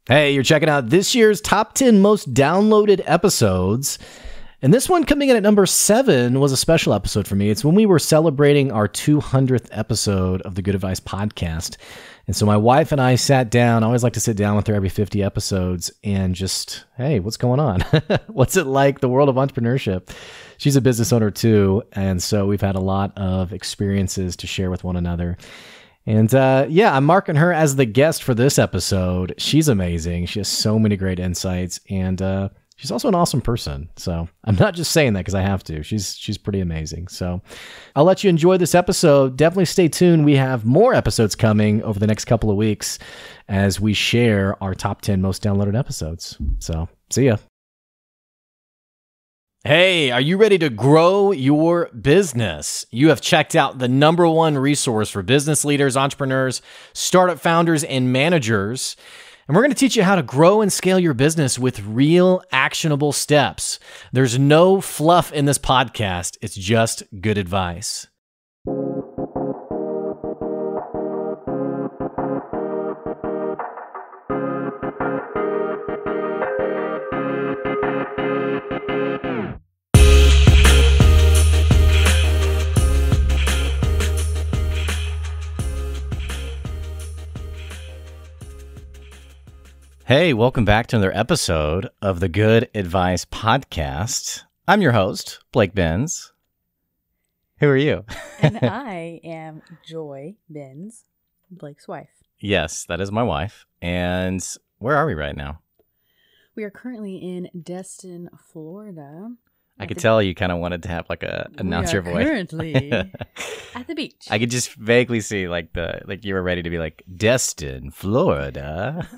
Hey, you're checking out this year's top 10 most downloaded episodes. And this one coming in at number 7 was a special episode for me. It's when we were celebrating our 200th episode of the Good Advice podcast. And so my wife and I sat down. I always like to sit down with her every 50 episodes and just, hey, what's going on? What's it like, the world of entrepreneurship? She's a business owner too. And so we've had a lot of experiences to share with one another. And I'm marking her as the guest for this episode. She's amazing. She has so many great insights, and she's also an awesome person. So I'm not just saying that because I have to. She's pretty amazing. So I'll let you enjoy this episode. Definitely stay tuned. We have more episodes coming over the next couple of weeks as we share our top 10 most downloaded episodes. So see ya. Hey, are you ready to grow your business? You have checked out the #1 resource for business leaders, entrepreneurs, startup founders, and managers. And we're going to teach you how to grow and scale your business with real actionable steps. There's no fluff in this podcast. It's just good advice. Hey, welcome back to another episode of the Good Advice Podcast. I'm your host, Blake Benz. Who are you? And I am Joy Benz, Blake's wife. Yes, that is my wife. And where are we right now? We are currently in Destin, Florida. I could tell you kind of wanted to have like a announcer voice. Currently at the beach. I could just vaguely see like you were ready to be like Destin, Florida.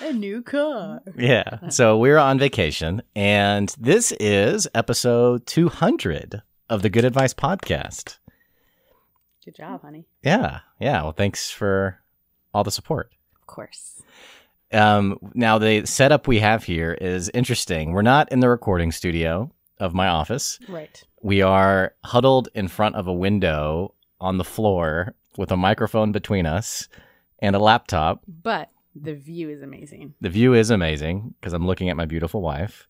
A new car. Yeah. So we're on vacation, and this is episode 200 of the Good Advice Podcast. Good job, honey. Yeah. Well, thanks for all the support. Of course. Now the setup we have here is interesting. We're not in the recording studio of my office. Right. We are huddled in front of a window on the floor with a microphone between us and a laptop. But the view is amazing. The view is amazing because I'm looking at my beautiful wife.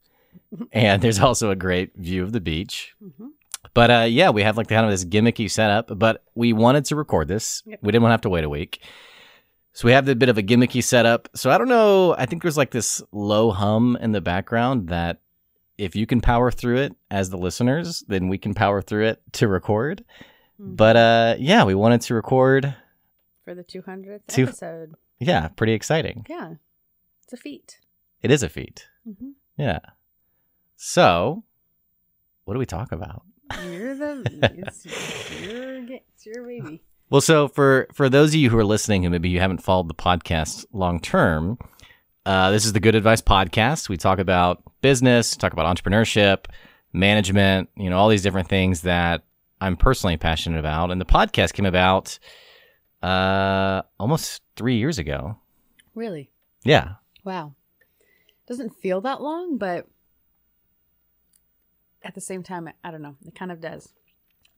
And there's also a great view of the beach. Mm-hmm. But we have like kind of this gimmicky setup, but we wanted to record this. Yep. We didn't want to have to wait a week. So we have a bit of a gimmicky setup. So I don't know. I think there's like this low hum in the background that if you can power through it as the listeners, then we can power through it to record. Mm-hmm. But we wanted to record for the 200th episode. Yeah, pretty exciting. Yeah, it's a feat. It is a feat. Mm-hmm. Yeah. So what do we talk about? It's your baby. Well, so for those of you who are listening and maybe you haven't followed the podcast long term, this is the Good Advice Podcast. We talk about business, talk about entrepreneurship, management, all these different things that I'm personally passionate about. And the podcast came about almost 3 years ago. Really? Yeah. Wow. Doesn't feel that long, but at the same time, I don't know. It kind of does.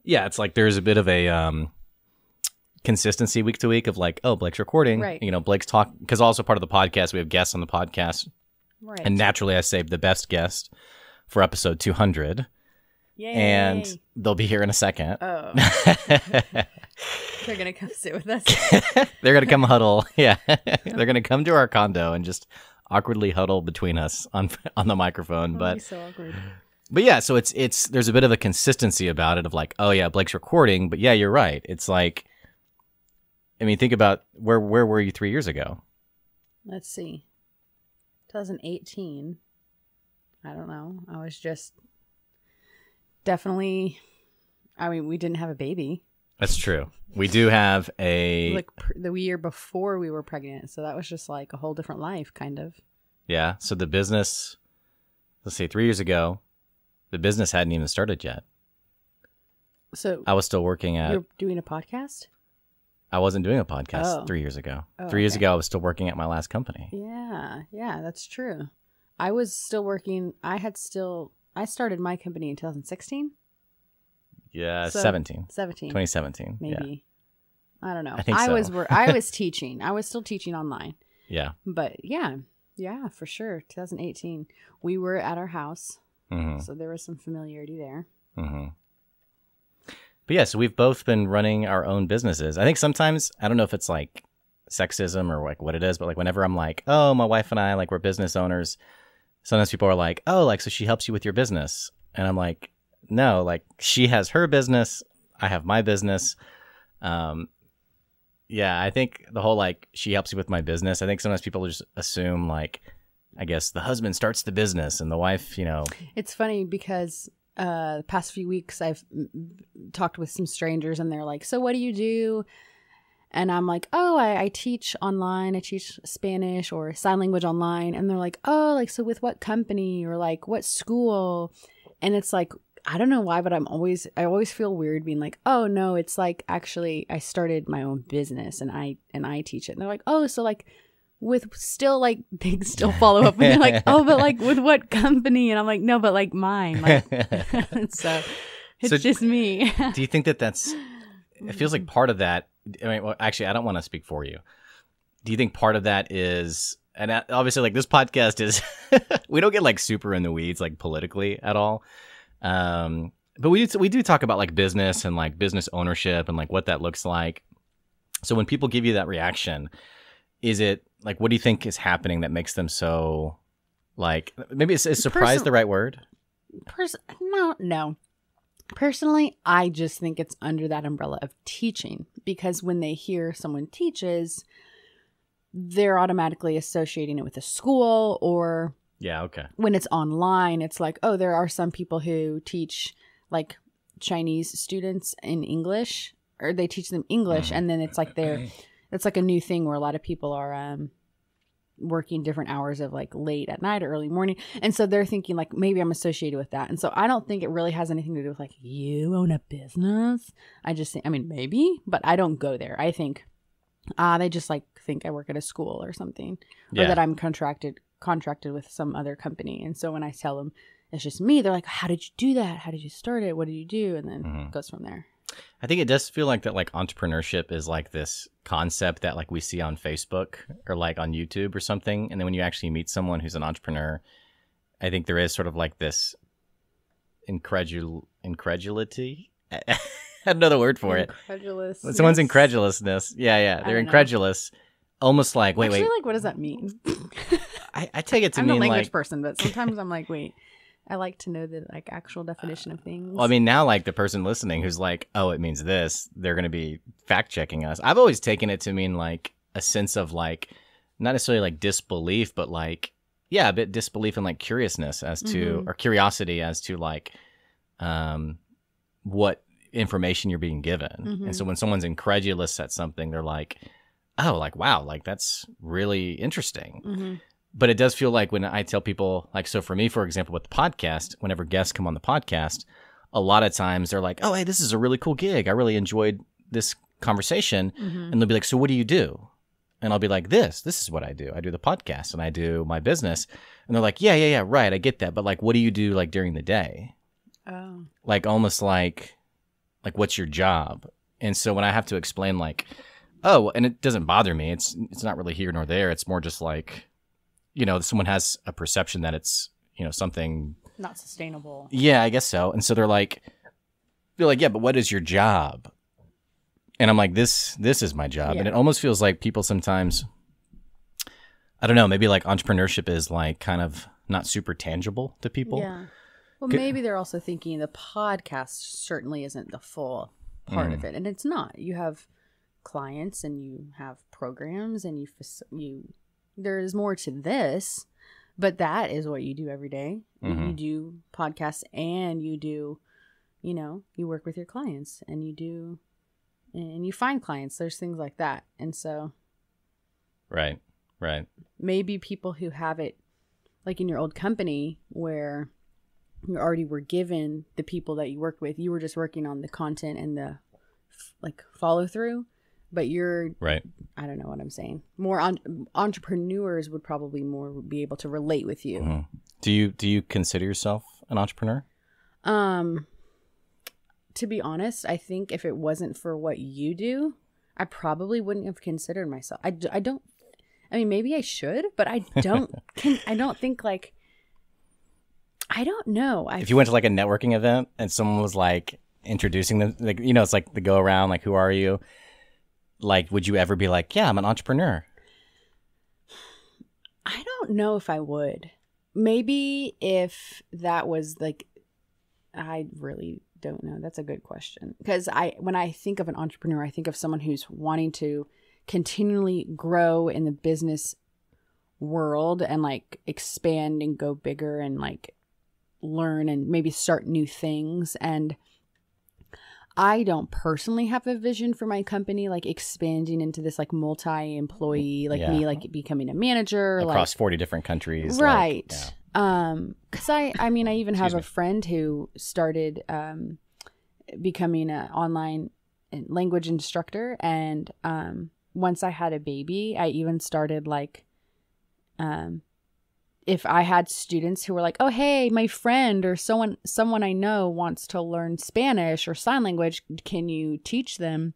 Yeah, it's like there's a bit of a consistency week to week of like, oh, Blake's recording. Right. Blake's talking, because also part of the podcast, we have guests on the podcast. Right. And naturally, I saved the best guest for episode 200. Yay. And they'll be here in a second. Oh. They're going to come sit with us. They're going to come huddle. Yeah. They're going to come to our condo and just awkwardly huddle between us on the microphone. That'd be so awkward. But yeah, so it's there's a bit of a consistency about it of like, oh yeah, Blake's recording. But yeah, you're right. It's like, I mean, think about where were you 3 years ago? Let's see. 2018. I don't know. I was just definitely, we didn't have a baby. That's true. We do have like the year before we were pregnant. So that was just like a whole different life, kind of. Yeah. So the business, let's see, 3 years ago, the business hadn't even started yet. So I was still working at... You're doing a podcast? I wasn't doing a podcast 3 years ago. Oh, 3 years ago, I was still working at my last company. Yeah, that's true. I was still working. I started my company in 2016. Yeah, so 17. 2017. Maybe. Yeah. I don't know. I think I was teaching. I was still teaching online. Yeah. But yeah, for sure. 2018, we were at our house, so there was some familiarity there. But yeah, so we've both been running our own businesses. I think sometimes, I don't know if it's like sexism or like what it is, but like whenever I'm like, oh, my wife and I, like we're business owners, sometimes people are like, oh, like, so she helps you with your business. And I'm like, no, like she has her business. I have my business. Yeah, I think the whole like she helps you with my business. I think sometimes people just assume like, I guess the husband starts the business and the wife, you know. It's funny because the past few weeks I've talked with some strangers and they're like, so what do you do? And I'm like, oh, I teach online. I teach Spanish or sign language online. And they're like, oh, like, so with what company or like what school? And it's like, I don't know why, but I always feel weird being like, oh no, it's like actually I started my own business and I teach it. And they're like, oh, so like with still like they still follow up and they're like, oh, but like with what company? And I'm like, no, but like mine. Like, so it's just me. Do you think that it feels like part of that? I mean, well, actually, I don't want to speak for you. Do you think part of that is, and obviously like this podcast is, we don't get like super in the weeds like politically at all. But we do talk about like business and like business ownership and like what that looks like. So when people give you that reaction, is it like, what do you think is happening that makes them so like, maybe is surprise the right word? No. Personally, I just think it's under that umbrella of teaching because when they hear someone teaches, they're automatically associating it with a school or yeah, okay. When it's online, it's like, oh, there are some people who teach like Chinese students in English or they teach them English and then it's like it's like a new thing where a lot of people are working different hours of like late at night or early morning. And so they're thinking like maybe I'm associated with that. And so I don't think it really has anything to do with like you own a business. I just think, I mean, maybe, but I don't go there. I think they just like think I work at a school or something or that I'm contracted with some other company. And so when I tell them it's just me, they're like, how did you do that? How did you start it? What did you do? And then it goes from there. I think it does feel like that like entrepreneurship is like this concept that like we see on Facebook or like on YouTube or something. And then when you actually meet someone who's an entrepreneur, I think there is sort of like this incredulity. I had another word for it. Incredulous. Someone's incredulousness. Yeah. They're incredulous. Almost like, wait. Like, what does that mean? I take it to I'm mean a language like, person, but sometimes I'm like, wait, I like to know the like actual definition of things. Well, I mean, now like the person listening who's like, oh, it means this, they're going to be fact checking us. I've always taken it to mean like a sense of like, not necessarily like disbelief, but like, yeah, a bit disbelief and like curiousness as to, or curiosity as to like, what information you're being given. And so when someone's incredulous at something, they're like, oh, like, wow, like that's really interesting. But it does feel like when I tell people, like, so for me, for example, with the podcast, whenever guests come on the podcast, a lot of times they're like, oh, hey, this is a really cool gig. I really enjoyed this conversation. And they'll be like, so what do you do? And I'll be like, this is what I do. I do the podcast and I do my business. And they're like, yeah, right. I get that. But like, what do you do like during the day? Oh. Like almost like what's your job? And so when I have to explain like, oh, and it doesn't bother me. It's not really here nor there. It's more just like, you know, someone has a perception that it's, you know, something not sustainable. Yeah, I guess so. And so they're like, yeah, but what is your job? And I'm like, this is my job. Yeah. And it almost feels like people sometimes, I don't know, maybe like entrepreneurship is like kind of not super tangible to people. Yeah. Well, maybe they're also thinking the podcast certainly isn't the full part of it. And it's not. You have clients and you have programs and you there's more to this, but that is what you do every day. You do podcasts and you do, you know, you work with your clients and you find clients. There's things like that. And so. Right. Maybe people who have it like in your old company where you already were given the people that you worked with, you were just working on the content and the like follow through. But you're right. I don't know what I'm saying. More entrepreneurs would probably more be able to relate with you. Do you consider yourself an entrepreneur? To be honest, I think if it wasn't for what you do, I probably wouldn't have considered myself. I don't. I mean, maybe I should, but I don't think like, I don't know. If you went to like a networking event and someone was like introducing them, like, you know, it's like the go around, like, who are you? Like, would you ever be like, yeah, I'm an entrepreneur? I don't know if I would. Maybe if that was like, I really don't know. That's a good question. Because when I think of an entrepreneur, I think of someone who's wanting to continually grow in the business world and like expand and go bigger and like learn and maybe start new things. And I don't personally have a vision for my company like expanding into this like multi-employee, like me like becoming a manager across like 40 different countries, right? Like, yeah. Because I mean I even have a friend who started becoming an online language instructor, and once I had a baby, I even started like if I had students who were like, oh, hey, my friend or someone I know wants to learn Spanish or sign language, can you teach them?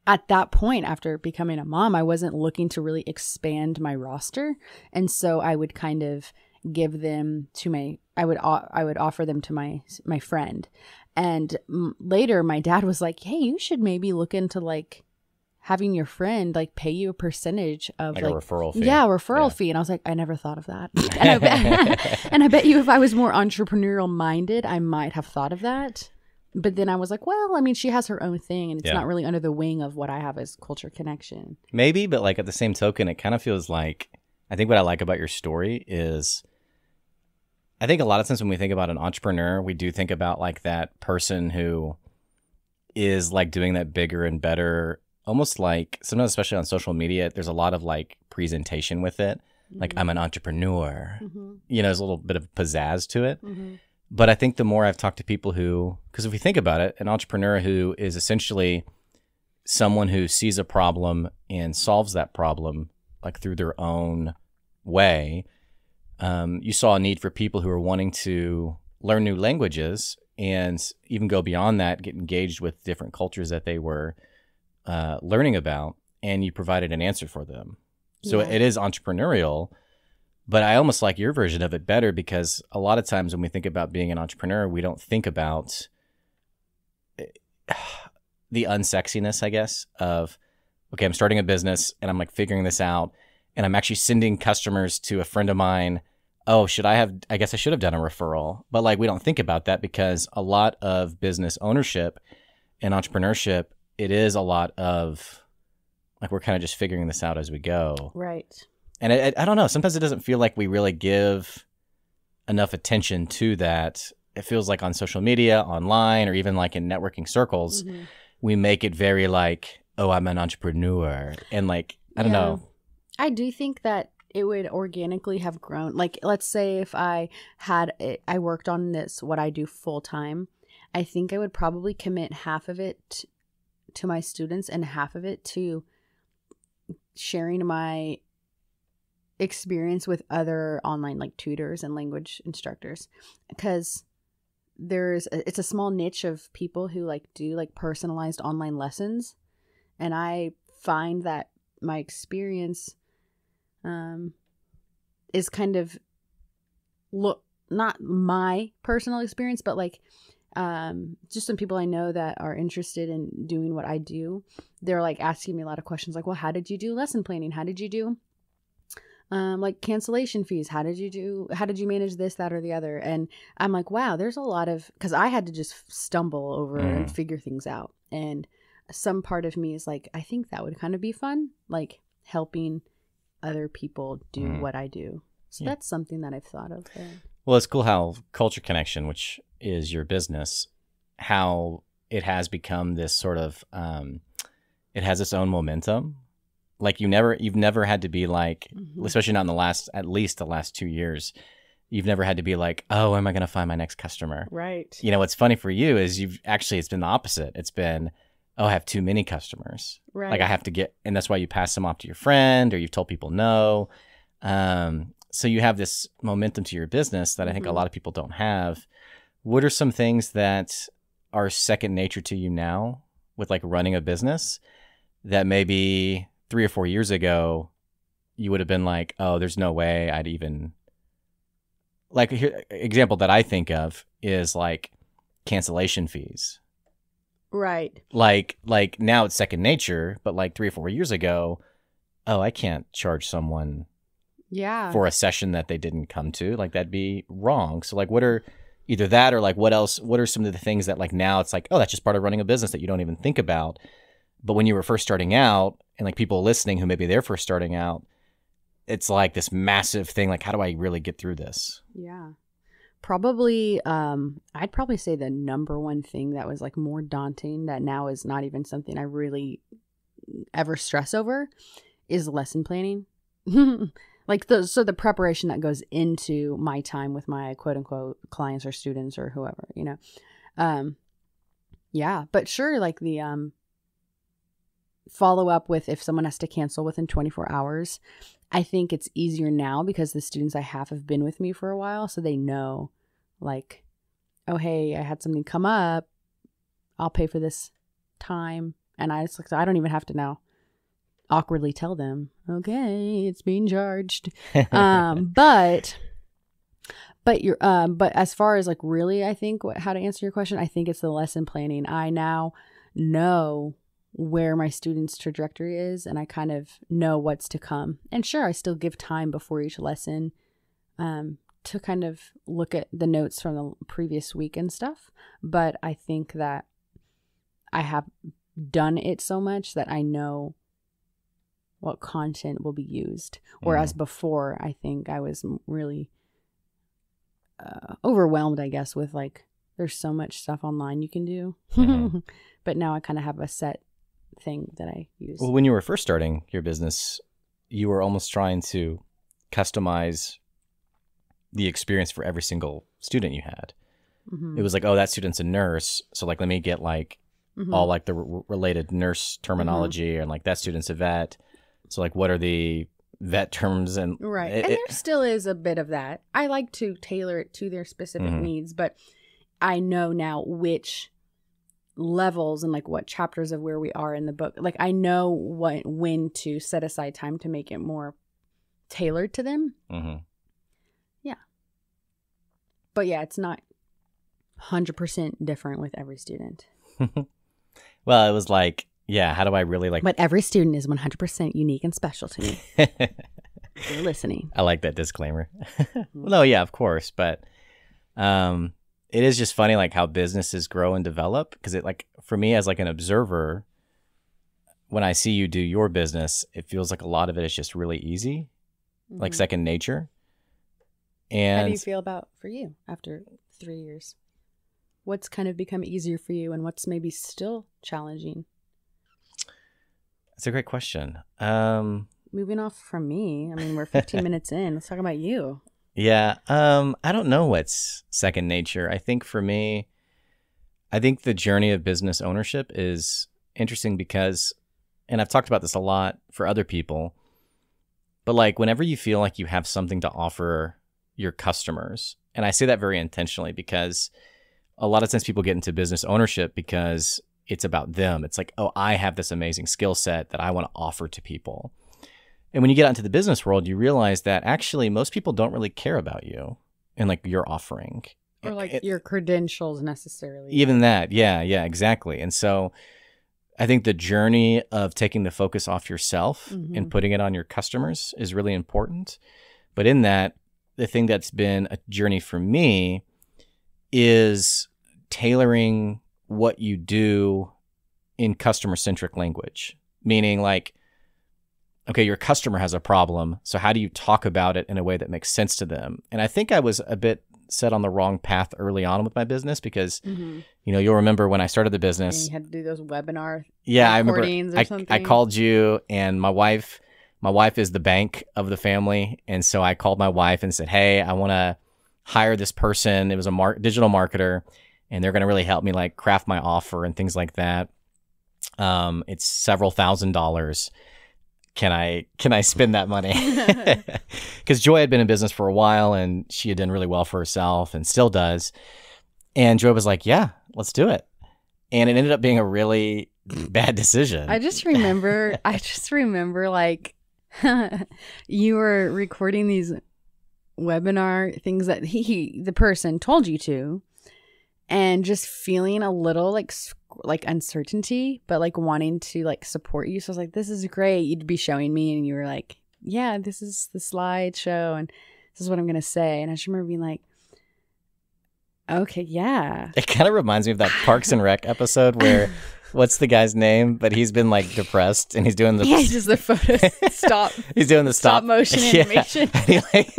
At that point, after becoming a mom, I wasn't looking to really expand my roster. And so I would kind of give them to I would offer them to my friend. And later my dad was like, hey, you should maybe look into like having your friend like pay you a percentage of like a referral fee. Yeah, referral fee. And I was like, I never thought of that. And I bet you if I was more entrepreneurial minded, I might have thought of that. But then I was like, well, I mean, she has her own thing and it's not really under the wing of what I have as Culture Connection. Maybe, but like at the same token, it kind of feels like, I think what I like about your story is, I think a lot of times when we think about an entrepreneur, we do think about like that person who is like doing that bigger and better. Almost like sometimes, especially on social media, there's a lot of like presentation with it. Like, I'm an entrepreneur. You know, there's a little bit of pizzazz to it. But I think the more I've talked to people who, because if we think about it, an entrepreneur who is essentially someone who sees a problem and solves that problem like through their own way. You saw a need for people who are wanting to learn new languages and even go beyond that, get engaged with different cultures that they were learning about, and you provided an answer for them. So it is entrepreneurial, but I almost like your version of it better, because a lot of times when we think about being an entrepreneur, we don't think about the unsexiness, I guess, of, okay, I'm starting a business and I'm like figuring this out and I'm actually sending customers to a friend of mine. Oh, I guess I should have done a referral. But like, we don't think about that, because a lot of business ownership and entrepreneurship, it is a lot of like, we're kind of just figuring this out as we go. Right. And I don't know, sometimes it doesn't feel like we really give enough attention to that. It feels like on social media, online, or even like in networking circles, we make it very like, oh, I'm an entrepreneur. And like, I don't know. I do think that it would organically have grown. Like, let's say if I worked on this, what I do full time, I think I would probably commit half of it to my students and half of it to sharing my experience with other online like tutors and language instructors, because it's a small niche of people who like do like personalized online lessons, and I find that my experience is kind of not my personal experience, but like just some people I know that are interested in doing what I do. They're like asking me a lot of questions like, well, how did you do lesson planning? How did you do like cancellation fees? How did you manage this, that, or the other? And I'm like, wow, there's a lot of, because I had to just stumble over and figure things out. And some part of me is like, I think that would kind of be fun, like helping other people do what I do. So that's something that I've thought of there. Well, it's cool how Culture Connection, which is your business, how it has become this sort of, it has its own momentum. Like you've never had to be like, especially not in at least the last 2 years, you've never had to be like, oh, am I going to find my next customer? Right. You know, what's funny for you is it's been the opposite. It's been, oh, I have too many customers. Right. Like I have to and that's why you pass them off to your friend, or you've told people no. So you have this momentum to your business that I think a lot of people don't have. What are some things that are second nature to you now with like running a business that maybe 3 or 4 years ago you would have been like, oh, there's no way I'd even, like, here, example that I think of is like cancellation fees. Right. Like now it's second nature, but like 3 or 4 years ago, oh, I can't charge someone Yeah. for a session that they didn't come to. Like, that'd be wrong. So like, what are either that or like what else? What are some of the things that like now it's like, oh, that's just part of running a business that you don't even think about. But when you were first starting out, and like people listening who maybe they're first starting out, it's like this massive thing. Like, how do I really get through this? Yeah. Probably, I'd probably say the number one thing that was like more daunting that now is not even something I really ever stress over is lesson planning. Like the preparation that goes into my time with my quote unquote clients or students or whoever, you know. Yeah, but sure, like the follow up with if someone has to cancel within 24 hours. I think it's easier now because the students I have been with me for a while, so they know, like, oh, hey, I had something come up. I'll pay for this time. And I don't even have to now awkwardly tell them, okay, it's being charged. But as far as like really, I think how to answer your question, I think it's the lesson planning. I now know where my students' trajectory is, and I kind of know what's to come. And sure, I still give time before each lesson to kind of look at the notes from the previous week and stuff. But I think that I have done it so much that I know what content will be used. Whereas before, I think I was really overwhelmed, I guess, with like, there's so much stuff online you can do. But now I kind of have a set thing that I use. Well, when you were first starting your business, you were almost trying to customize the experience for every single student you had. It was like, oh, that student's a nurse, so like let me get like all like the related nurse terminology, and like that student's a vet, so like what are the vet terms? And right, and there still is a bit of that. I like to tailor it to their specific needs, but I know now which levels and like what chapters of where we are in the book. Like I know when to set aside time to make it more tailored to them. Yeah. But yeah, it's not 100% different with every student. Well, it was like, yeah, how do I really like... But every student is 100% unique and special to me. If you're listening. I like that disclaimer. No, yeah, of course. But it is just funny like how businesses grow and develop, because it like for me as like an observer, when I see you do your business, it feels like a lot of it is just really easy, like second nature. And how do you feel about for you after 3 years? What's kind of become easier for you, and what's maybe still challenging? That's a great question. Moving off from me, I mean, we're 15 minutes in. Let's talk about you. Yeah. I don't know what's second nature. I think for me, I think the journey of business ownership is interesting because, and I've talked about this a lot for other people, but like whenever you feel like you have something to offer your customers, and I say that very intentionally because a lot of times people get into business ownership because it's about them. It's like, oh, I have this amazing skill set that I want to offer to people. And when you get out into the business world, you realize that actually most people don't really care about you and like your offering. Or like your credentials necessarily. Even that. Yeah, exactly. And so I think the journey of taking the focus off yourself and putting it on your customers is really important. But in that, the thing that's been a journey for me is tailoring what you do in customer-centric language, meaning like, okay, your customer has a problem, so how do you talk about it in a way that makes sense to them? And I think I was a bit set on the wrong path early on with my business because, you know, you'll remember when I started the business. And you had to do those webinar I remember or something. I called you, and my wife is the bank of the family, and so I called my wife and said, hey, I want to hire this person. It was a digital marketer, and they're going to really help me like craft my offer and things like that. It's several $1,000s. Can I spend that money? Because Joy had been in business for a while and she had done really well for herself and still does. And Joy was like, yeah, let's do it. And it ended up being a really bad decision. I just remember like You were recording these webinar things that the person told you to, and just feeling a little like uncertainty, but like wanting to like support you. So I was like, this is great. You'd be showing me, and you were like, yeah, this is the slideshow, and this is what I'm gonna say. And I just remember being like, okay, yeah. It kind of reminds me of that Parks and Rec episode where what's the guy's name? But he's been like depressed and he's doing the just the photo stop. He's doing the stop motion animation. And he like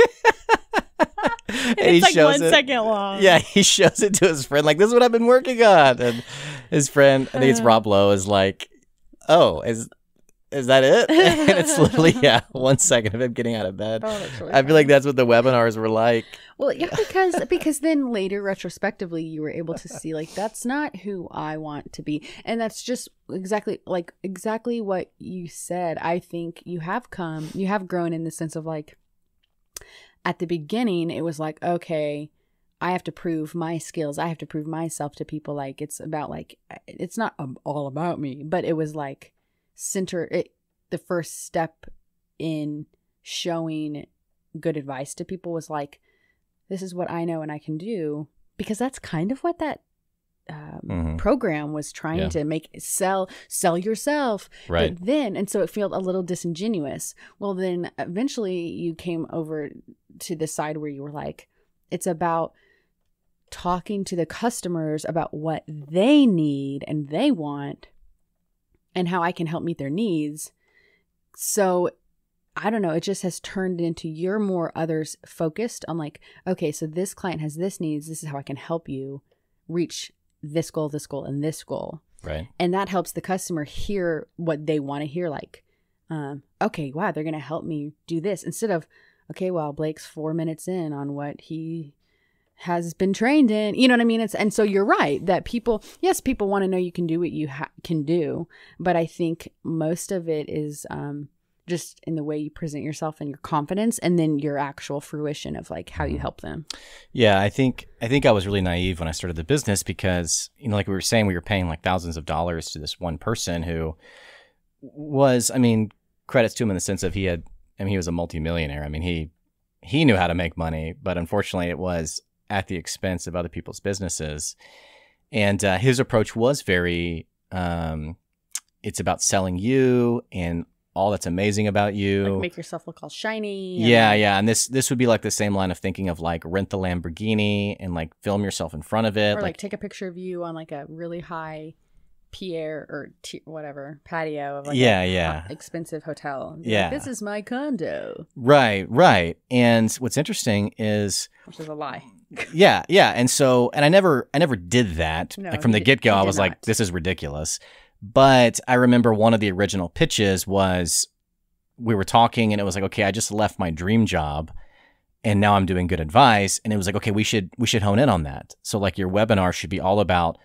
and it's like 1 second long. Yeah, he shows it to his friend, like, this is what I've been working on. And his friend, I think it's Rob Lowe, is like, oh, is that it? And it's literally, 1 second of him getting out of bed. Oh, that's really I feel like that's what the webinars were like. Well, yeah, because then later, retrospectively, you were able to see, like, that's not who I want to be. And that's just exactly what you said. I think you have grown in the sense of, like, at the beginning, it was like, okay, I have to prove my skills. I have to prove myself to people. Like, it's about, like, it's not all about me, but it was like the first step in showing good advice to people was like, this is what I know and I can do, because that's kind of what that program was trying to make sell yourself. Right. But then, and so it felt a little disingenuous. Well, then eventually you came over to the side where you were like, it's about talking to the customers about what they need and they want and how I can help meet their needs. So I don't know, it just has turned into you're more others focused on like, okay, so this client has this needs. This is how I can help you reach this goal, and this goal. Right. And that helps the customer hear what they want to hear. Like, okay, wow, they're going to help me do this, instead of, okay, well, Blake's 4 minutes in on what he has been trained in. You know what I mean? And so you're right that people want to know you can do what you can do. But I think most of it is just in the way you present yourself and your confidence, and then your actual fruition of like how you help them. Yeah, I think I was really naive when I started the business because, you know, like we were saying, we were paying like thousands of dollars to this one person who was, I mean, credits to him in the sense of he was a multimillionaire. I mean, he knew how to make money, but unfortunately it was at the expense of other people's businesses. And his approach was very, it's about selling you and all that's amazing about you. Like make yourself look all shiny. Yeah. And this would be like the same line of thinking of like rent the Lamborghini and like film yourself in front of it. Or like take a picture of you on like a really high pier or whatever patio of like a expensive hotel. Yeah. Like, this is my condo. Right. And what's interesting is, which is a lie. Yeah. And so, and I never did that. No, like from the get-go, I was like, this is ridiculous. But I remember one of the original pitches was we were talking and it was like, okay, I just left my dream job and now I'm doing good advice. And it was like, okay, we should hone in on that. So like your webinar should be all about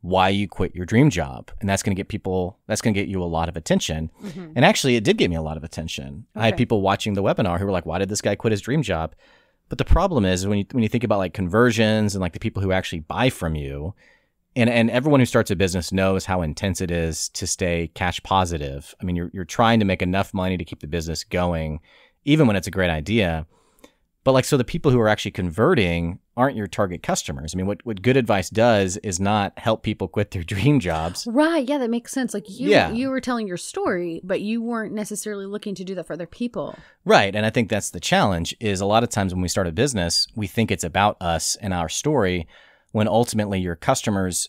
why you quit your dream job. And that's going to get you a lot of attention. Mm-hmm. And actually it did get me a lot of attention. Okay. I had people watching the webinar who were like, why did this guy quit his dream job? But the problem is when you think about like conversions and like the people who actually buy from you, and everyone who starts a business knows how intense it is to stay cash positive. I mean, you're trying to make enough money to keep the business going, even when it's a great idea. But like, so the people who are actually converting aren't your target customers. I mean, what good advice does is not help people quit their dream jobs. Right. Yeah, that makes sense. Like you were telling your story, but you weren't necessarily looking to do that for other people. Right. And I think that's the challenge is a lot of times when we start a business, we think it's about us and our story, when ultimately your customers,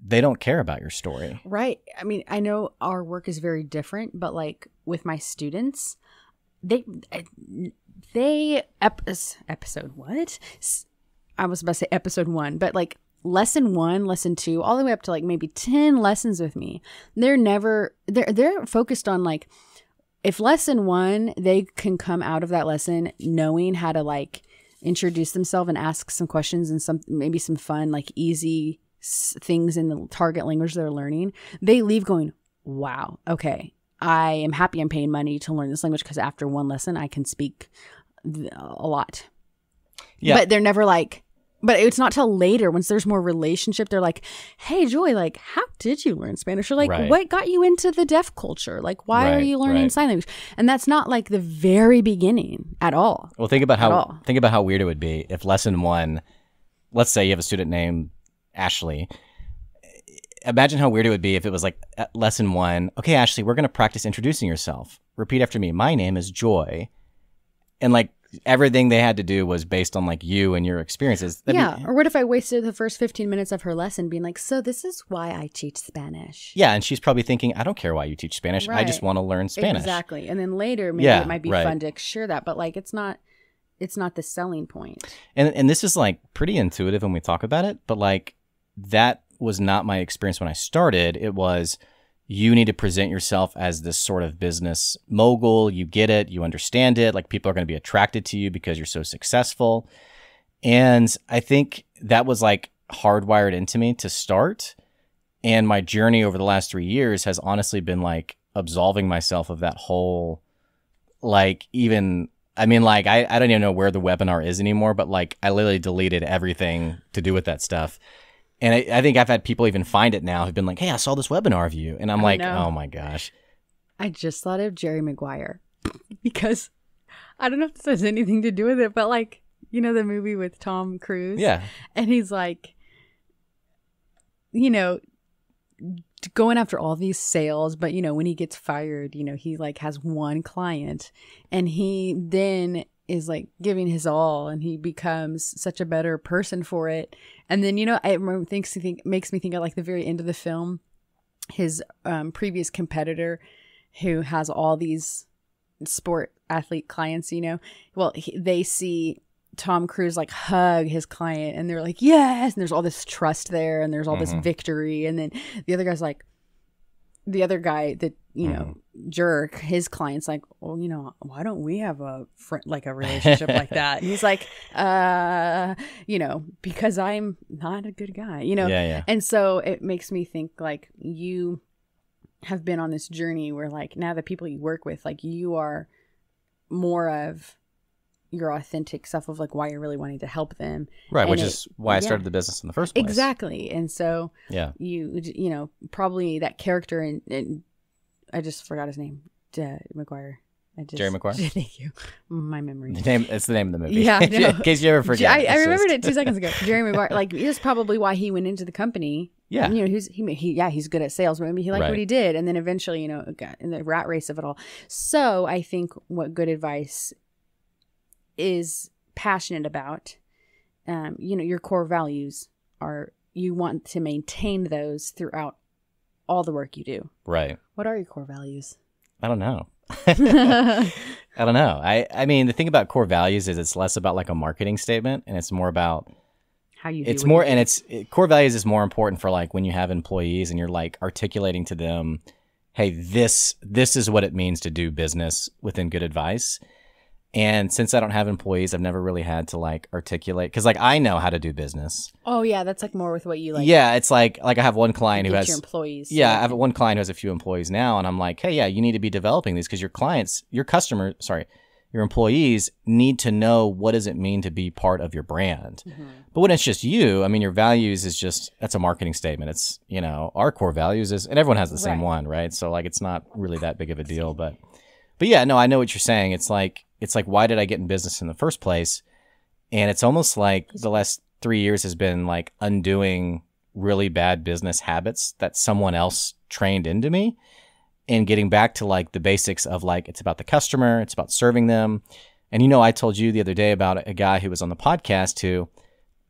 they don't care about your story. Right. I mean, I know our work is very different, but like with my students, episode what? I was about to say episode 1, but like lesson 1, lesson 2, all the way up to like maybe 10 lessons with me. They're focused on like, if lesson 1, they can come out of that lesson knowing how to like introduce themselves and ask some questions and maybe some fun, like easy things in the target language they're learning, they leave going, wow, okay, I am happy I'm paying money to learn this language because after one lesson I can speak a lot. Yeah. But they're never like, But it's not till later, once there's more relationship, they're like, hey, Joy, like, how did you learn Spanish? Or like, Right. what got you into the deaf culture? Like, why are Right, you learning right. sign language? And that's not like the very beginning at all. Well, think about all. how weird it would be if lesson 1, let's say you have a student named Ashley. Imagine how weird it would be if it was like at lesson 1, okay, Ashley, we're going to practice introducing yourself. Repeat after me. My name is Joy. And like everything they had to do was based on like you and your experiences. That'd be- Or what if I wasted the first 15 minutes of her lesson being like, so this is why I teach Spanish. yeah. And she's probably thinking, I don't care why you teach Spanish. I just Right. want to learn Spanish. Exactly. And then later, maybe Yeah, it might be right. fun to share that, but like, it's not the selling point. And this is like pretty intuitive when we talk about it, but like that was not my experience when I started. It was, you need to present yourself as this sort of business mogul. You get it. You understand it. Like people are going to be attracted to you because you're so successful. And I think that was like hardwired into me to start. And my journey over the last 3 years has honestly been like absolving myself of that whole, like even, I mean, like I don't even know where the webinar is anymore, but like I literally deleted everything to do with that stuff. And I think I've had people even find it now who've been like, hey, I saw this webinar of you. And I'm like, no. oh my gosh. I just thought of Jerry Maguire because I don't know if this has anything to do with it, but like, you know, the movie with Tom Cruise? Yeah. And he's like, you know, going after all these sales, but you know, when he gets fired, you know, he like has one client and he then is like giving his all and he becomes such a better person for it. And then, you know, it makes me think at like the very end of the film, his previous competitor who has all these sport athlete clients, you know, well, they see Tom Cruise like hug his client and they're like, yes. And there's all this trust there and there's all this victory. And then the other guy that, you know, jerk, his client's like, oh, you know, why don't we have a relationship like that? And he's like, you know, because I'm not a good guy, you know? Yeah. And so it makes me think like you have been on this journey where like now the people you work with, like you are more of your authentic self of like why you're really wanting to help them. Right. And Which is why I started yeah. the business in the first place. Exactly. And so Yeah. you know, probably that character and I just forgot his name, Maguire. Jerry Maguire? Thank you. My memory. It's the name of the movie. Yeah, I know. In case you ever forget. I remembered it 2 seconds ago. Jerry Maguire, like, is probably why he went into the company. Yeah. You know, he's good at sales. Maybe he liked Right. what he did. And then eventually, you know, got in the rat race of it all. So I think what good advice is passionate about, you know, your core values are, you want to maintain those throughout all the work you do. Right. What are your core values? I don't know. I don't know. I mean, the thing about core values is it's less about like a marketing statement and it's more about How you do it's what more, you and core values is more important for like when you have employees and you're like articulating to them, hey, this is what it means to do business within Good Advice. And since I don't have employees, I've never really had to like articulate, because like I know how to do business. Oh yeah, that's like more with what you like. Yeah, it's like I have one client who get has your employees. Yeah, I have one client who has a few employees now, and I'm like, hey, yeah, you need to be developing these because your employees need to know what does it mean to be part of your brand. Mm-hmm. But when it's just you, I mean, your values is just, that's a marketing statement. It's, you know, our core values is, and everyone has the same Right. one, right? So like, it's not really that big of a deal, but yeah, no, I know what you're saying. It's like, why did I get in business in the first place? And it's almost like the last 3 years has been like undoing really bad business habits that someone else trained into me and getting back to like the basics of like, it's about the customer, it's about serving them. And, you know, I told you the other day about a guy who was on the podcast who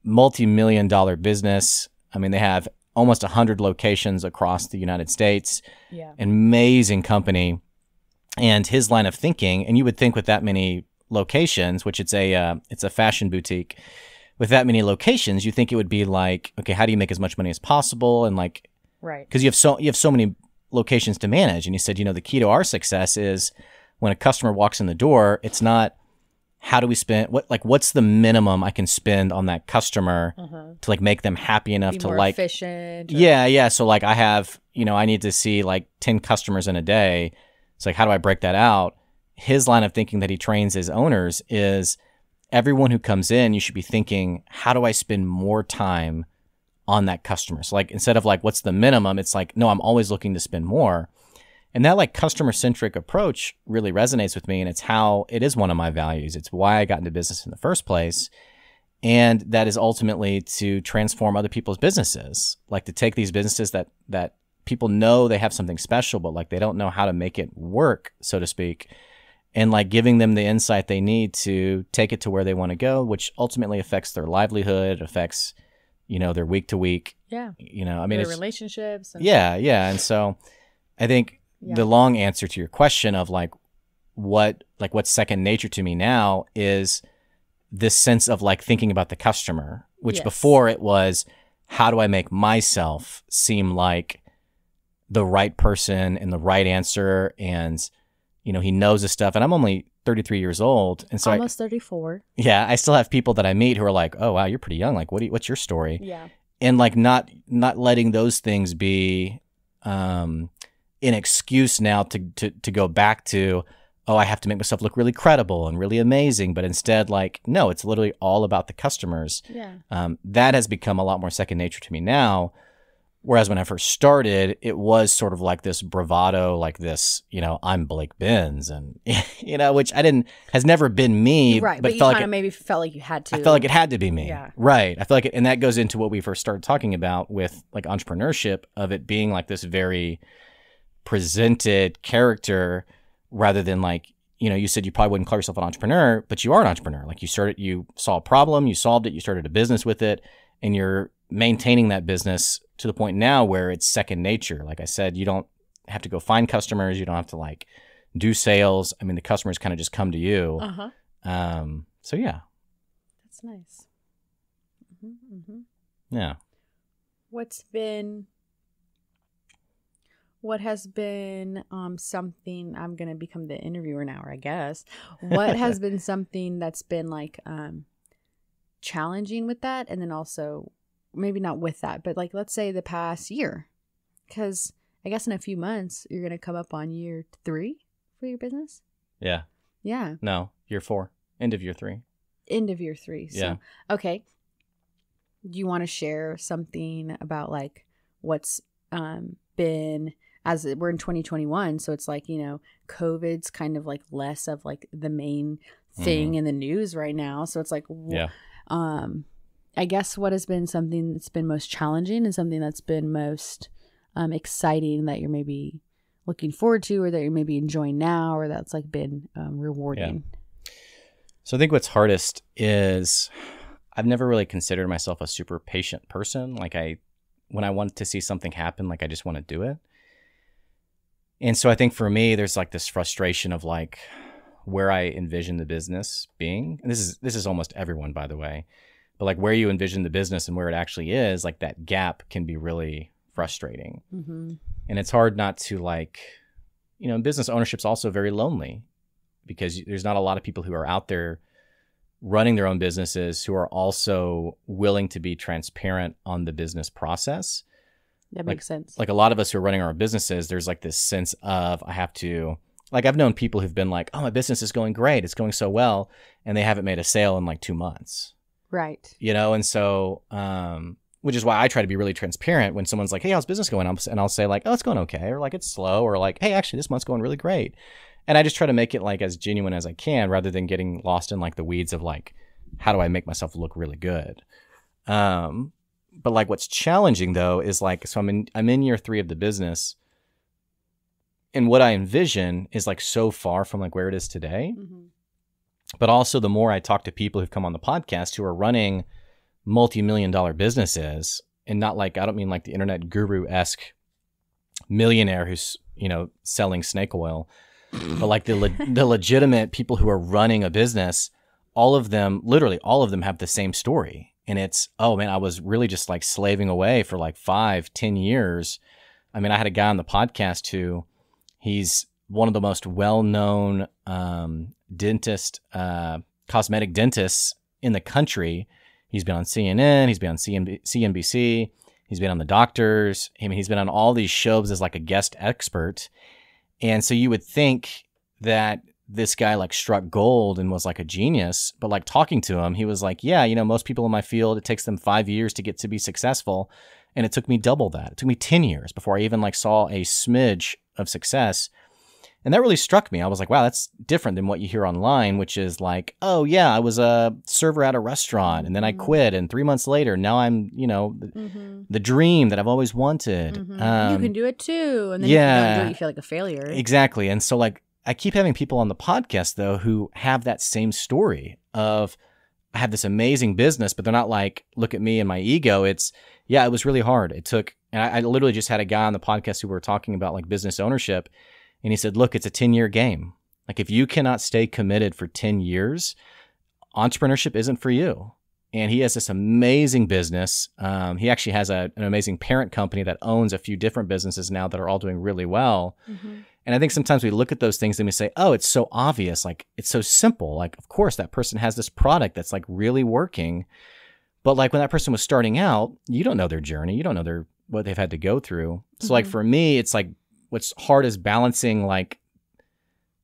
multi-million-dollar business. I mean, they have almost 100 locations across the United States, Yeah. an amazing company. And his line of thinking, and you would think with that many locations, which it's a fashion boutique, with that many locations, you think it would be like, okay, how do you make as much money as possible? And like, Right. because you have so many locations to manage. And he said, you know, the key to our success is when a customer walks in the door, it's not how do we spend what's the minimum I can spend on that customer to like make them happy enough Be to more like efficient. Yeah. So like I have, you know, I need to see like 10 customers in a day. It's like, how do I break that out? His line of thinking that he trains his owners is everyone who comes in, you should be thinking, how do I spend more time on that customer? So like, instead of like, what's the minimum? It's like, no, I'm always looking to spend more. And that like customer centric approach really resonates with me. And it's how it is one of my values. It's why I got into business in the first place. And that is ultimately to transform other people's businesses, like to take these businesses that people know they have something special, but like they don't know how to make it work, so to speak, and like giving them the insight they need to take it to where they want to go, which ultimately affects their livelihood, affects, their week to week. Yeah. I mean, their it's relationships. And yeah. And so I think the long answer to your question of like what's second nature to me now is this sense of like thinking about the customer, which before it was, how do I make myself seem like the right person and the right answer? And, he knows this stuff. And I'm only 33 years old. And so almost 34. Yeah. I still have people that I meet who are like, oh, wow, you're pretty young. Like, what's your story? Yeah. And like, not letting those things be, an excuse now to go back to, oh, I have to make myself look really credible and really amazing. But instead, like, no, it's literally all about the customers. Yeah. That has become a lot more second nature to me now. Whereas when I first started, it was sort of like this bravado, like this, I'm Blake Benz, and, which has never been me. Right. But you kind of maybe felt like you had to. I felt like it had to be me. Yeah. Right. I feel like and that goes into what we first started talking about with like entrepreneurship, of it being like this very presented character rather than like, you said you probably wouldn't call yourself an entrepreneur, but you are an entrepreneur. Like you saw a problem, you solved it, you started a business with it, and you're maintaining that business to the point now where it's second nature. Like I said, you don't have to go find customers. You don't have to like do sales. I mean, the customers kind of just come to you. So yeah. That's nice. Yeah. What has been something, I'm going to become the interviewer now, I guess. What has been something that's been like challenging with that? And then also maybe not with that, but like, let's say the past year, because I guess in a few months, you're going to come up on year 3 for your business. Yeah. Yeah. No, year 4, end of year 3. End of year 3. So, yeah. Okay. Do you want to share something about like what's been, as we're in 2021, so it's like, COVID's kind of like less of like the main thing in the news right now. So it's like, I guess what has been something that's been most challenging and something that's been most exciting that you're maybe looking forward to, or that you're maybe enjoying now, or that's like been rewarding? Yeah. So I think what's hardest is I've never really considered myself a super patient person. Like when I want to see something happen, like I just want to do it. And so I think for me, there's like this frustration of like where I envision the business being. And this is almost everyone, by the way, but like where you envision the business and where it actually is, like that gap can be really frustrating. And it's hard not to like, business ownership's also very lonely because there's not a lot of people who are out there running their own businesses who are also willing to be transparent on the business process. That makes sense. Like a lot of us who are running our businesses, there's like this sense of I have to, like I've known people who've been like, oh, my business is going great. It's going so well. And they haven't made a sale in like 2 months. Right. And so, which is why I try to be really transparent when someone's like, hey, how's business going? And I'll say like, oh, it's going okay. Or like, it's slow. Or like, hey, actually this month's going really great. And I just try to make it like as genuine as I can rather than getting lost in like the weeds of like, how do I make myself look really good? But like what's challenging though is like, so I'm in year 3 of the business, and what I envision is like so far from like where it is today. But also the more I talk to people who've come on the podcast who are running multi-million-dollar businesses, and not like, I don't mean like the internet guru-esque millionaire who's, selling snake oil, but like the legitimate people who are running a business, literally all of them have the same story. And it's, oh man, I was really just like slaving away for like 5-10 years. I mean, I had a guy on the podcast who he's one of the most well-known cosmetic dentists in the country. He's been on CNN, he's been on CNBC, he's been on The Doctors. I mean, he's been on all these shows as like a guest expert. And so you would think that this guy like struck gold and was like a genius, but like talking to him, he was like, yeah, most people in my field, it takes them 5 years to get to be successful. And it took me double that. It took me 10 years before I even like saw a smidge of success. And that really struck me. I was like, wow, that's different than what you hear online, which is like, oh yeah, I was a server at a restaurant and then I quit. And 3 months later, now I'm, the dream that I've always wanted. You can do it too. And then yeah, if you don't do it, you feel like a failure. Exactly. And so like, I keep having people on the podcast though, who have that same story of, I have this amazing business, but they're not like, look at me and my ego. It's, yeah, it was really hard. It took, and I literally just had a guy on the podcast who were talking about like business ownership. And he said, look, it's a 10-year game. Like if you cannot stay committed for 10 years, entrepreneurship isn't for you. And he has this amazing business. He actually has an amazing parent company that owns a few different businesses now that are all doing really well. And I think sometimes we look at those things and we say, oh, it's so obvious. Like it's so simple. Like, of course, that person has this product that's like really working. But like when that person was starting out, you don't know their journey. You don't know what they've had to go through. So like for me, it's like, what's hard is balancing like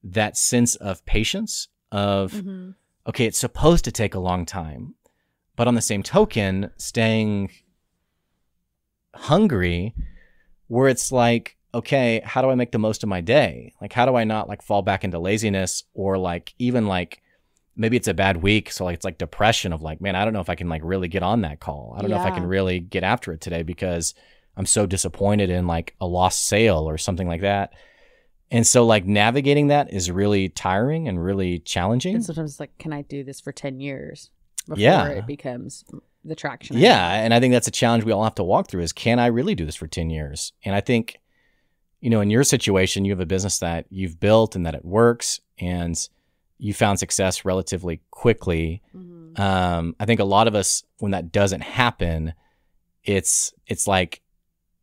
that sense of patience of, okay, it's supposed to take a long time, but on the same token, staying hungry where it's like, okay, how do I make the most of my day? Like, how do I not like fall back into laziness or like, even like maybe it's a bad week. So like, it's like depression of like, man, I don't know if I can like really get on that call. I don't know if I can really get after it today because I'm so disappointed in like a lost sale or something like that. And so like navigating that is really tiring and really challenging. And sometimes like, can I do this for 10 years before it becomes the traction? Yeah. And I think that's a challenge we all have to walk through is, can I really do this for 10 years? And I think, in your situation, you have a business that you've built and that it works and you found success relatively quickly. I think a lot of us, when that doesn't happen, it's like,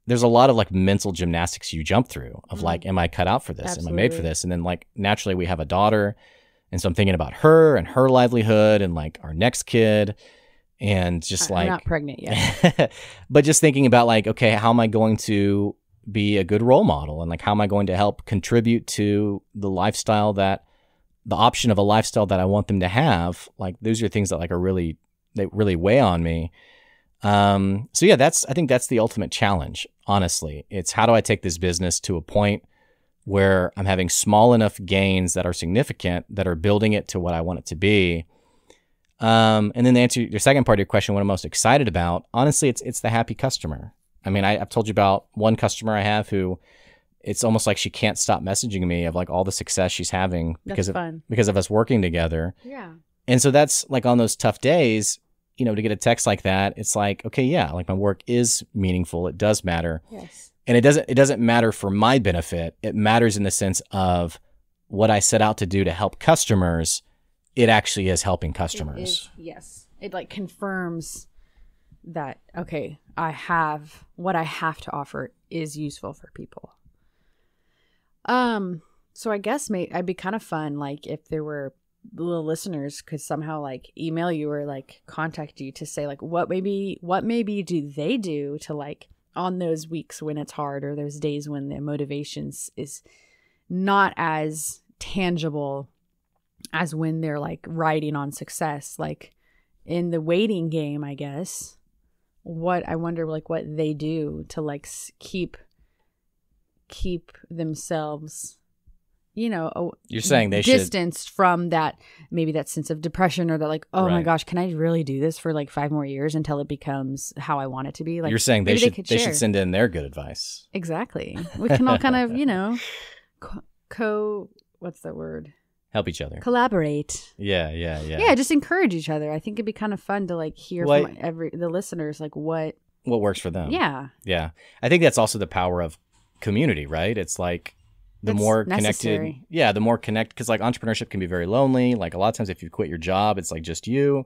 there's a lot of like mental gymnastics you jump through of like, am I cut out for this? Absolutely. Am I made for this? And then like naturally we have a daughter. And so I'm thinking about her and her livelihood and like our next kid and just I'm like, not pregnant yet, but just thinking about like, okay, how am I going to be a good role model? And like, how am I going to help contribute to the lifestyle the option of a lifestyle that I want them to have? Like those are things that like they really weigh on me. So yeah, I think that's the ultimate challenge, honestly. It's how do I take this business to a point where I'm having small enough gains that are significant, that are building it to what I want it to be. And then to answer your second part of your question, what I'm most excited about, honestly, it's the happy customer. I mean, I've told you about one customer I have who it's almost like she can't stop messaging me of like all the success she's having because of us working together. Yeah. And so that's like on those tough days, to get a text like that, it's like, okay, yeah, like my work is meaningful. It does matter. Yes. And it doesn't matter for my benefit. It matters in the sense of what I set out to do to help customers. It actually is helping customers. Yes. It like confirms that, okay, what I have to offer is useful for people. So I guess I'd be kind of fun, like if there were little listeners could somehow like email you or like contact you to say like what maybe do they do to like on those weeks when it's hard or those days when the motivations is not as tangible as when they're like riding on success, like in the waiting game, I guess. I wonder like what they do to like keep themselves, you're saying they distanced from that, maybe that sense of depression or that like, oh my gosh, can I really do this for like 5 more years until it becomes how I want it to be? Like you're saying they should send in their good advice. Exactly. We can all kind of, what's the word? Help each other. Collaborate. Yeah. Yeah, just encourage each other. I think it'd be kind of fun to like hear from the listeners like what works for them. Yeah. Yeah. I think that's also the power of community, right? It's like the more connected, the more connected, because like entrepreneurship can be very lonely. Like a lot of times if you quit your job, it's like just you.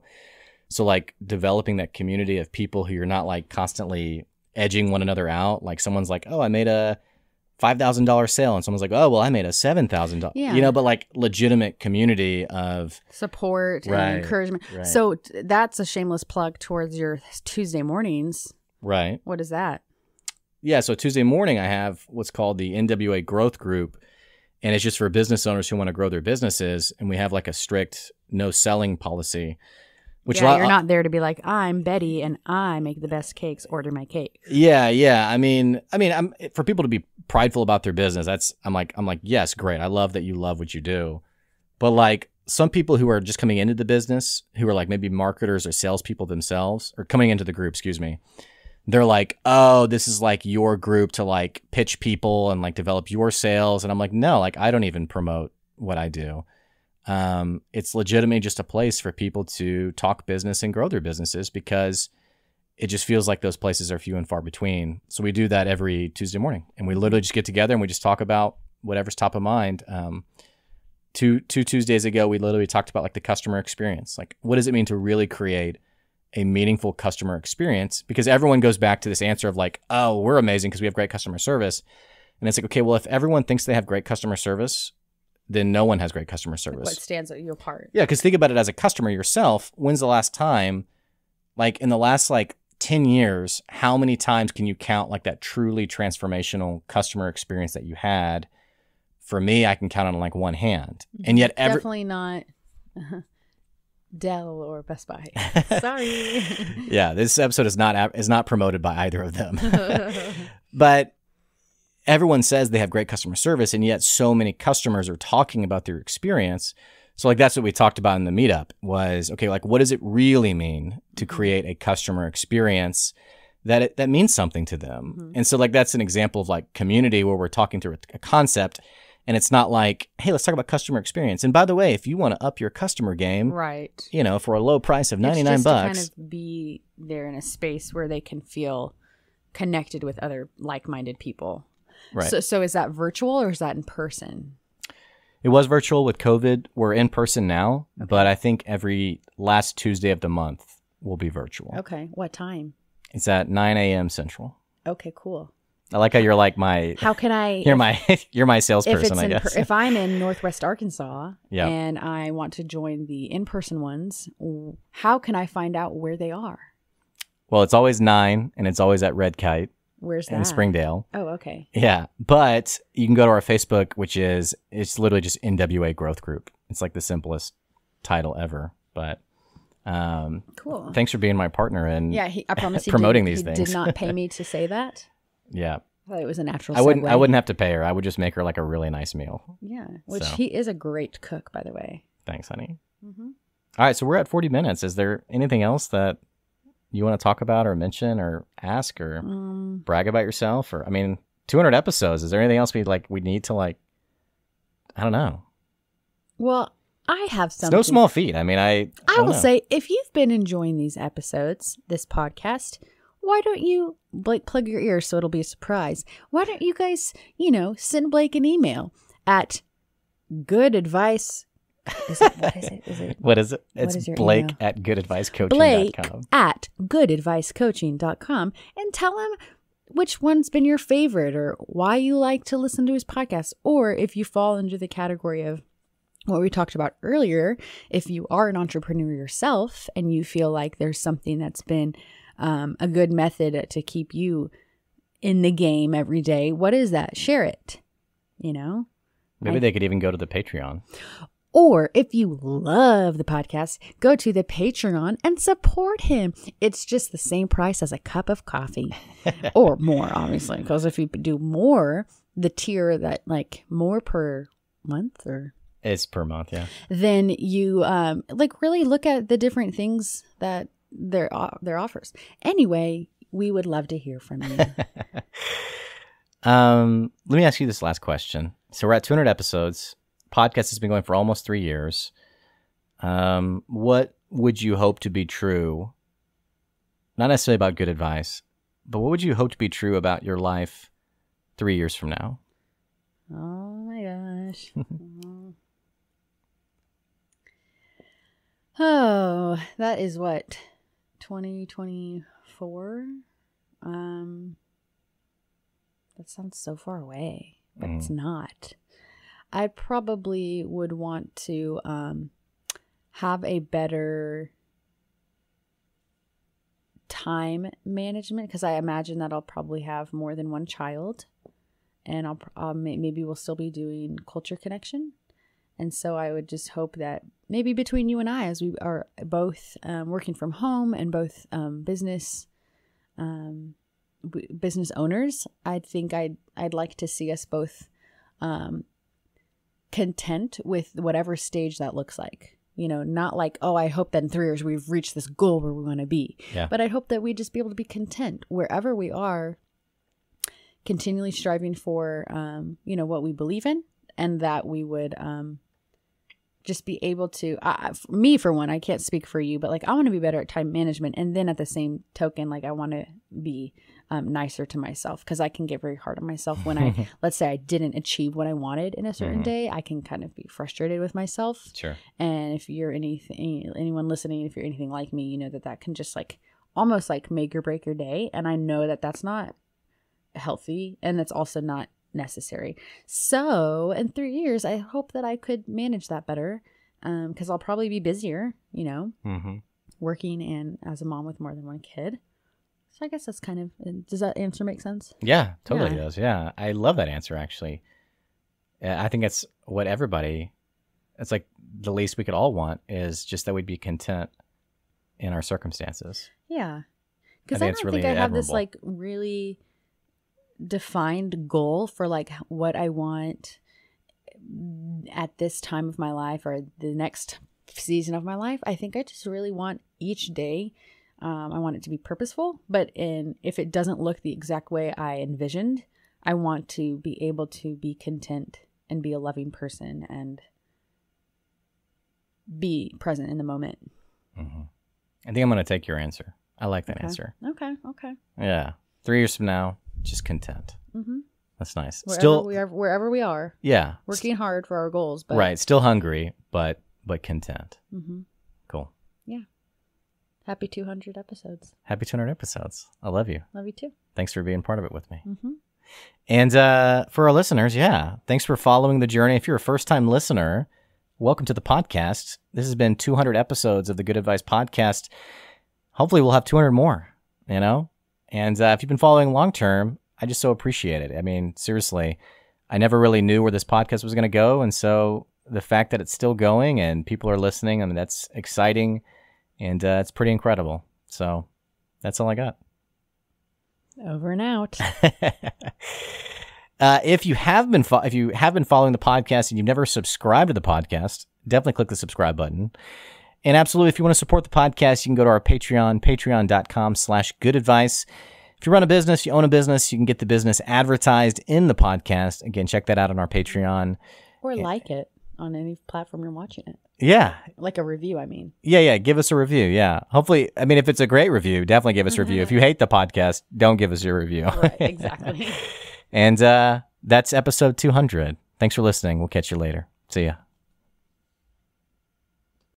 So like developing that community of people who you're not like constantly edging one another out. Like someone's like, oh, I made a $5,000 sale. And someone's like, oh, well, I made a $7,000. Yeah. But like legitimate community of support and encouragement. Right. So that's a shameless plug towards your Tuesday mornings. Right. What is that? Yeah, so Tuesday morning I have what's called the NWA Growth Group, And it's just for business owners who want to grow their businesses. And we have like a strict no selling policy, which you're not there to be like, I'm Betty and I make the best cakes. Order my cake. Yeah. I mean, I'm for people to be prideful about their business. I'm like, yes, great. I love that you love what you do. But like some people who are just coming into the business, who are like maybe marketers or salespeople themselves, or coming into the group, excuse me. They're like, oh, this is like your group to like pitch people and like develop your sales. And I'm like, no, like I don't even promote what I do. It's legitimately just a place for people to talk business and grow their businesses because it just feels like those places are few and far between. So we do that every Tuesday morning and we literally just get together and we just talk about whatever's top of mind. Two Tuesdays ago, we literally talked about like the customer experience. Like, what does it mean to really create a meaningful customer experience? Because everyone goes back to this answer of like, oh, we're amazing because we have great customer service. And it's like, okay, well, if everyone thinks they have great customer service, then no one has great customer service. What stands you apart? Yeah, because think about it as a customer yourself. When's the last time, like in the last like 10 years, how many times can you count like that truly transformational customer experience that you had? For me, I can count on like one hand. And yet definitely not Dell or Best Buy. Sorry. Yeah, this episode is not promoted by either of them. But everyone says they have great customer service, and yet so many customers are talking about their experience. So like that's what we talked about in the meetup was, okay, like what does it really mean to create a customer experience that means something to them? Mm-hmm. And so like that's an example of like community where we're talking through a concept. And it's not like, hey, let's talk about customer experience. And by the way, if you want to up your customer game, right, for a low price of $99, it's just to kind of be there in a space where they can feel connected with other like-minded people. Right. So is that virtual or is that in person? It was virtual with COVID. We're in person now, but I think every last Tuesday of the month will be virtual. Okay. What time? It's at 9 a.m. Central. Okay, cool. I like how you're like my. How can I? You're my salesperson, I guess. If I'm in Northwest Arkansas yeah. and I want to join the in-person ones, how can I find out where they are? Well, it's always 9, and it's always at Red Kite. Where's that? In Springdale. Oh, okay. Yeah, but you can go to our Facebook, it's literally just NWA Growth Group. It's like the simplest title ever, but. Cool. Thanks for being my partner in I promise promoting these things. He did not pay me to say that. Yeah. I thought it was a natural segue. I wouldn't have to pay her. I would just make her like a really nice meal. Yeah, which he is a great cook, by the way. Thanks, honey. Mm-hmm. All right, so we're at 40 minutes. Is there anything else that you want to talk about or mention or ask or brag about yourself? Or 200 episodes. Is there anything else we need to I don't know. Well, I have something. It's no small feat. I will say, if you've been enjoying these episodes, this podcast, why don't you plug your ears so it'll be a surprise? Why don't you guys, send Blake an email at goodadvice. What is it? It's Blake email? At goodadvicecoaching.com. Blake at goodadvicecoaching.com and tell him which one's been your favorite or why you like to listen to his podcast. Or if you fall into the category of what we talked about earlier, if you are an entrepreneur yourself and you feel like there's something that's been a good method to keep you in the game every day, what is that? Share it, Maybe they could even go to the Patreon. Or if you love the podcast, go to the Patreon and support him. It's just the same price as a cup of coffee or more, obviously, because if you do more, the tier that more per month or it's per month, yeah. Then you really look at the different things that their offers. Anyway, we would love to hear from you. Let me ask you this last question. So we're at 200 episodes. Podcast has been going for almost 3 years. What would you hope to be true? Not necessarily about good advice, but what would you hope to be true about your life 3 years from now? Oh my gosh. Oh, that is what? 2024? That sounds so far away, but it's not. I probably would want to have a better time management because I imagine that I'll probably have more than one child. and maybe we'll still be doing Culture Connection. And so I would just hope that maybe between you and I, as we are both working from home and both business owners, I think I'd like to see us both content with whatever stage that looks like. Not like, oh, I hope that in 3 years we've reached this goal where we want to be. Yeah. But I hope that we just be able to be content wherever we are, continually striving for, what we believe in, and that we would just be able to, me for one, I can't speak for you, but like I want to be better at time management. And then at the same token, like I want to be nicer to myself, because I can get very hard on myself when let's say I didn't achieve what I wanted in a certain day. I can kind of be frustrated with myself. Sure. And if you're anyone listening, if you're anything like me, you know that can just like almost like make or break your day. And I know that that's not healthy, and that's also not necessary. So in 3 years, I hope that I could manage that better, because I'll probably be busier, working and as a mom with more than one kid. So I guess that's kind of, does that answer make sense? Yeah, totally does. Yeah. I love that answer, actually. I think it's what it's like the least we could all want is just that we'd be content in our circumstances. Yeah. Because I don't think I have this like really defined goal for like what I want at this time of my life or the next season of my life. I think I just really want each day, I want it to be purposeful, but if it doesn't look the exact way I envisioned, I want to be able to be content and be a loving person and be present in the moment. Mm-hmm. I think I'm going to take your answer. I like that answer. Okay. Yeah. 3 years from now, just content. Mm-hmm. That's nice. Wherever we are. Yeah. Working hard for our goals. But... Right. Still hungry, but content. Mm-hmm. Cool. Yeah. Happy 200 episodes. Happy 200 episodes. I love you. Love you too. Thanks for being part of it with me. Mm-hmm. And for our listeners, thanks for following the journey. If you're a first-time listener, welcome to the podcast. This has been 200 episodes of the Good Advice Podcast. Hopefully we'll have 200 more, And if you've been following long-term, I just so appreciate it. I mean, seriously, I never really knew where this podcast was going to go. And so the fact that it's still going and people are listening, I mean, that's exciting. And it's pretty incredible. So that's all I got. Over and out. If you have been following the podcast and you've never subscribed to the podcast, definitely click the subscribe button. And absolutely, if you want to support the podcast, you can go to our Patreon, patreon.com/goodadvice. If you run a business, you own a business, you can get the business advertised in the podcast. Again, check that out on our Patreon. Or like it on any platform you're watching it. Yeah. Like a review, I mean. Yeah. Give us a review. Yeah. Hopefully, I mean, if it's a great review, definitely give us a review. If you hate the podcast, don't give us your review. Right, exactly. And that's episode 200. Thanks for listening. We'll catch you later. See ya.